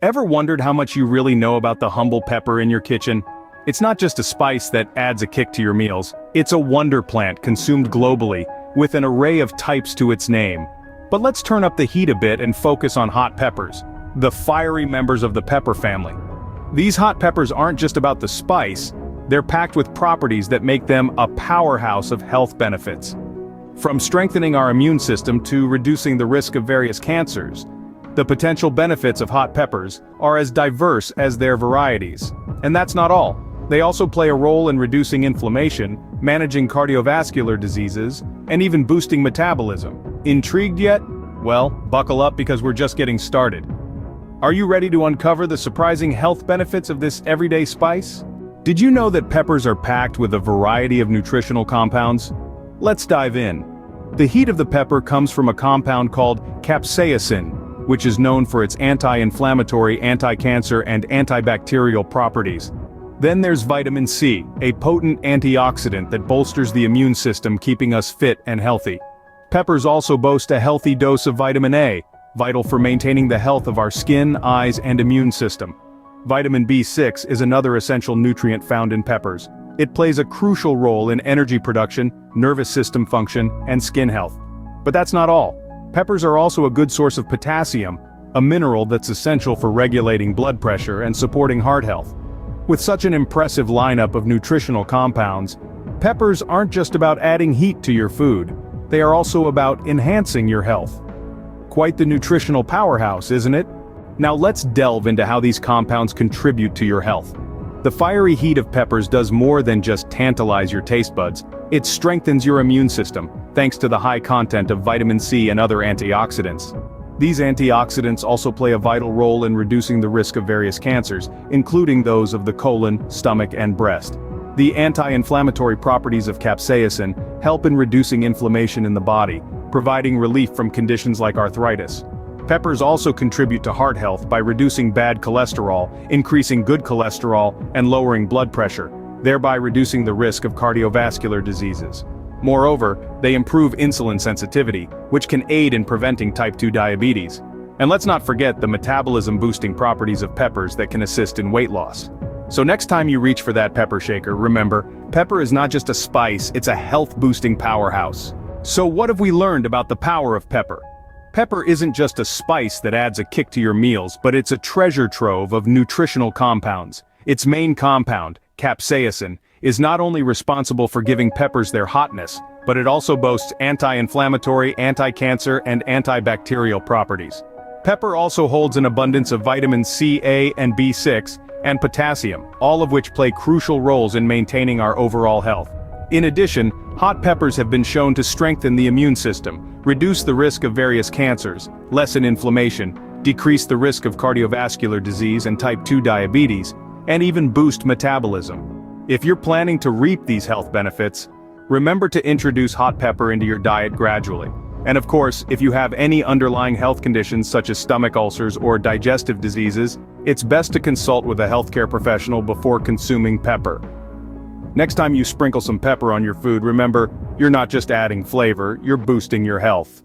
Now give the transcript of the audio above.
Ever wondered how much you really know about the humble pepper in your kitchen? It's not just a spice that adds a kick to your meals, it's a wonder plant consumed globally, with an array of types to its name. But let's turn up the heat a bit and focus on hot peppers, the fiery members of the pepper family. These hot peppers aren't just about the spice, they're packed with properties that make them a powerhouse of health benefits. From strengthening our immune system to reducing the risk of various cancers, the potential benefits of hot peppers are as diverse as their varieties. And that's not all. They also play a role in reducing inflammation, managing cardiovascular diseases, and even boosting metabolism. Intrigued yet? Well, buckle up because we're just getting started. Are you ready to uncover the surprising health benefits of this everyday spice? Did you know that peppers are packed with a variety of nutritional compounds? Let's dive in. The heat of the pepper comes from a compound called capsaicin, which is known for its anti-inflammatory, anti-cancer, and antibacterial properties. Then there's vitamin C, a potent antioxidant that bolsters the immune system, keeping us fit and healthy. Peppers also boast a healthy dose of vitamin A, vital for maintaining the health of our skin, eyes, and immune system. Vitamin B6 is another essential nutrient found in peppers. It plays a crucial role in energy production, nervous system function, and skin health. But that's not all. Peppers are also a good source of potassium, a mineral that's essential for regulating blood pressure and supporting heart health. With such an impressive lineup of nutritional compounds, peppers aren't just about adding heat to your food, they are also about enhancing your health. Quite the nutritional powerhouse, isn't it? Now let's delve into how these compounds contribute to your health. The fiery heat of peppers does more than just tantalize your taste buds, it strengthens your immune system, thanks to the high content of vitamin C and other antioxidants. These antioxidants also play a vital role in reducing the risk of various cancers, including those of the colon, stomach, and breast. The anti-inflammatory properties of capsaicin help in reducing inflammation in the body, providing relief from conditions like arthritis. Peppers also contribute to heart health by reducing bad cholesterol, increasing good cholesterol, and lowering blood pressure, thereby reducing the risk of cardiovascular diseases. Moreover, they improve insulin sensitivity, which can aid in preventing type 2 diabetes. And let's not forget the metabolism-boosting properties of peppers that can assist in weight loss. So next time you reach for that pepper shaker, remember, pepper is not just a spice, it's a health-boosting powerhouse. So what have we learned about the power of pepper? Pepper isn't just a spice that adds a kick to your meals, but it's a treasure trove of nutritional compounds. Its main compound, capsaicin, is not only responsible for giving peppers their hotness, but it also boasts anti-inflammatory, anti-cancer, and antibacterial properties. Pepper also holds an abundance of vitamins C, A, and B6, and potassium, all of which play crucial roles in maintaining our overall health. In addition, hot peppers have been shown to strengthen the immune system, reduce the risk of various cancers, lessen inflammation, decrease the risk of cardiovascular disease and type 2 diabetes, and even boost metabolism. If you're planning to reap these health benefits, remember to introduce hot pepper into your diet gradually. And of course, if you have any underlying health conditions such as stomach ulcers or digestive diseases, it's best to consult with a healthcare professional before consuming pepper. Next time you sprinkle some pepper on your food, remember, you're not just adding flavor, you're boosting your health.